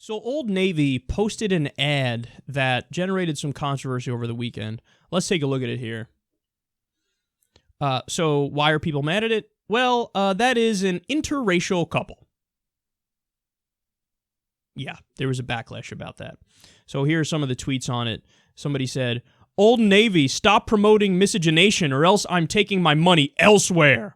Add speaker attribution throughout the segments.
Speaker 1: So Old Navy posted an ad that generated some controversy over the weekend. Let's take a look at it here. So why are people mad at it? Well, that is an interracial couple. Yeah, there was a backlash about that. So here are some of the tweets on it. Somebody said, Old Navy, stop promoting miscegenation or else I'm taking my money elsewhere.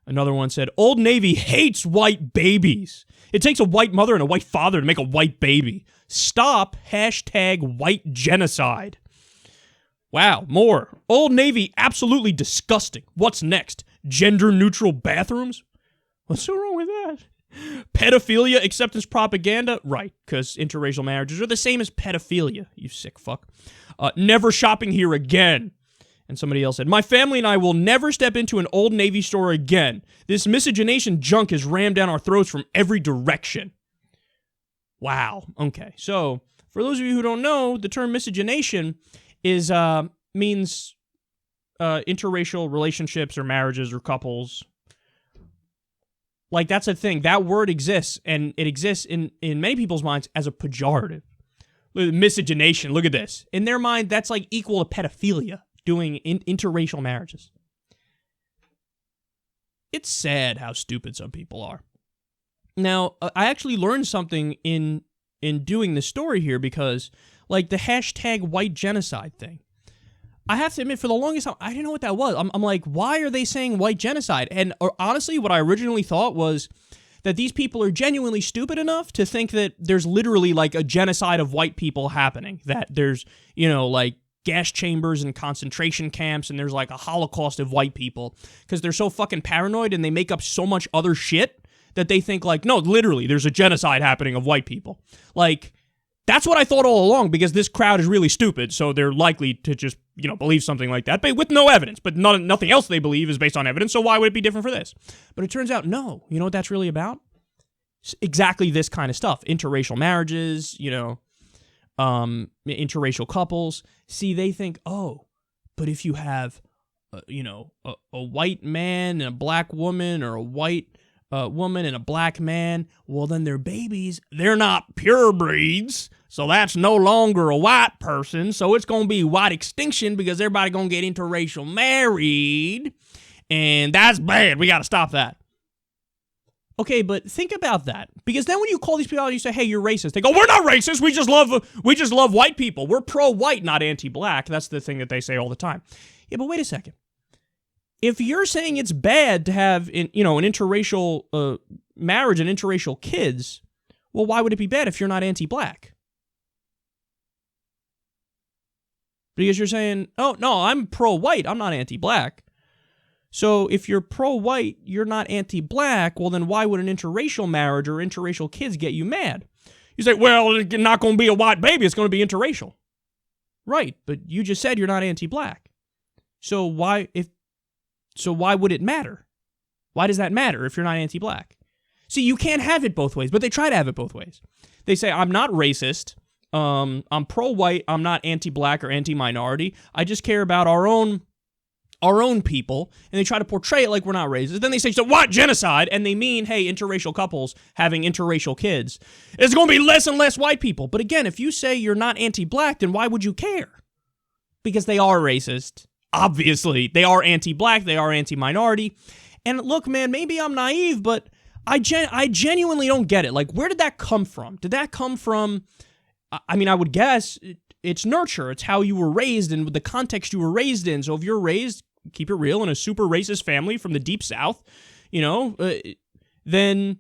Speaker 1: Another one said, Old Navy hates white babies. It takes a white mother and a white father to make a white baby. Stop #white genocide. Wow, more. Old Navy, absolutely disgusting. What's next? Gender-neutral bathrooms? What's so wrong with that? Pedophilia acceptance propaganda? Right, because interracial marriages are the same as pedophilia, you sick fuck. Never shopping here again. And somebody else said, my family and I will never step into an Old Navy store again. This miscegenation junk is rammed down our throats from every direction. Wow. Okay. So, for those of you who don't know, the term miscegenation is means interracial relationships or marriages or couples. Like, that's a thing. That word exists, and it exists in many people's minds as a pejorative. Miscegenation, look at this. In their mind, that's like equal to pedophilia. Doing interracial marriages. It's sad how stupid some people are. Now, I actually learned something in doing this story here because, like, the #white genocide thing. I have to admit, for the longest time, I didn't know what that was. I'm like, why are they saying white genocide? And honestly, what I originally thought was that these people are genuinely stupid enough to think that there's literally, like, a genocide of white people happening. That there's, like, gas chambers and concentration camps, and there's like a Holocaust of white people because they're so fucking paranoid and they make up so much other shit that they think like, no, literally, there's a genocide happening of white people. Like, that's what I thought all along because this crowd is really stupid, so they're likely to just, believe something like that, but with no evidence. But nothing else they believe is based on evidence, so why would it be different for this? But it turns out, no. You know what that's really about? It's exactly this kind of stuff. Interracial marriages, interracial couples. See, they think, oh, but if you have, a white man and a black woman, or a white woman and a black man, well, then their babies, they're not pure breeds, so that's no longer a white person, so it's going to be white extinction because everybody going to get interracial married, and that's bad. We got to stop that. Okay, but think about that. Because then when you call these people out, you say, hey, you're racist. They go, we're not racist. We just love white people. We're pro-white, not anti-black. That's the thing that they say all the time. Yeah, but wait a second. If you're saying it's bad to have, an interracial marriage and interracial kids, well, why would it be bad if you're not anti-black? Because you're saying, oh, no, I'm pro-white. I'm not anti-black. So if you're pro-white, you're not anti-black, well, then why would an interracial marriage or interracial kids get you mad? You say, well, it's not going to be a white baby, it's going to be interracial. Right, but you just said you're not anti-black. So why would it matter? Why does that matter if you're not anti-black? See, you can't have it both ways, but they try to have it both ways. They say, I'm not racist, I'm pro-white, I'm not anti-black or anti-minority, I just care about our own people, and they try to portray it like we're not racist. Then they say, so what, genocide? And they mean, hey, interracial couples having interracial kids. It's going to be less and less white people. But again, if you say you're not anti-black, then why would you care? Because they are racist. Obviously. They are anti-black. They are anti-minority. And look, man, maybe I'm naive, but I genuinely don't get it. Like, where did that come from? Did that come from, I mean, I would guess it's nurture. It's how you were raised and the context you were raised in. So if you're raised, keep it real, in a super racist family from the deep south, then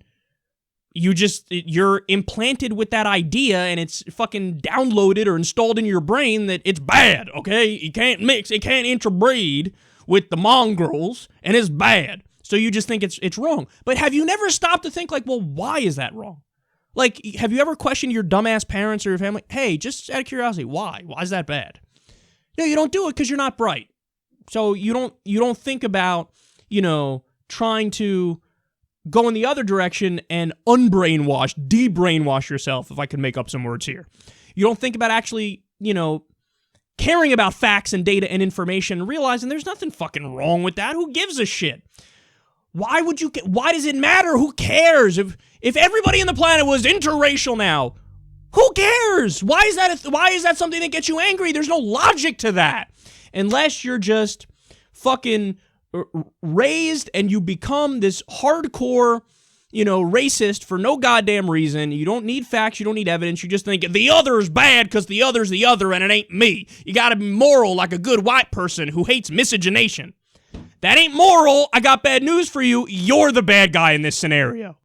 Speaker 1: you're implanted with that idea and it's fucking downloaded or installed in your brain that it's bad, okay? You can't mix, it can't interbreed with the mongrels, and it's bad. So you just think it's wrong. But have you never stopped to think like, well, why is that wrong? Like, have you ever questioned your dumbass parents or your family? Hey, just out of curiosity, why? Why is that bad? No, you don't do it because you're not bright. So you don't think about, trying to go in the other direction and unbrainwash, de-brainwash yourself, if I can make up some words here. You don't think about actually, caring about facts and data and information and realizing there's nothing fucking wrong with that. Who gives a shit? Why does it matter? Who cares? If everybody on the planet was interracial now, Who cares? Why is that something that gets you angry? There's no logic to that. Unless you're just fucking raised and you become this hardcore, racist for no goddamn reason. You don't need facts. You don't need evidence. You just think the other's bad because the other's the other and it ain't me. You got to be moral like a good white person who hates miscegenation. That ain't moral. I got bad news for you. You're the bad guy in this scenario.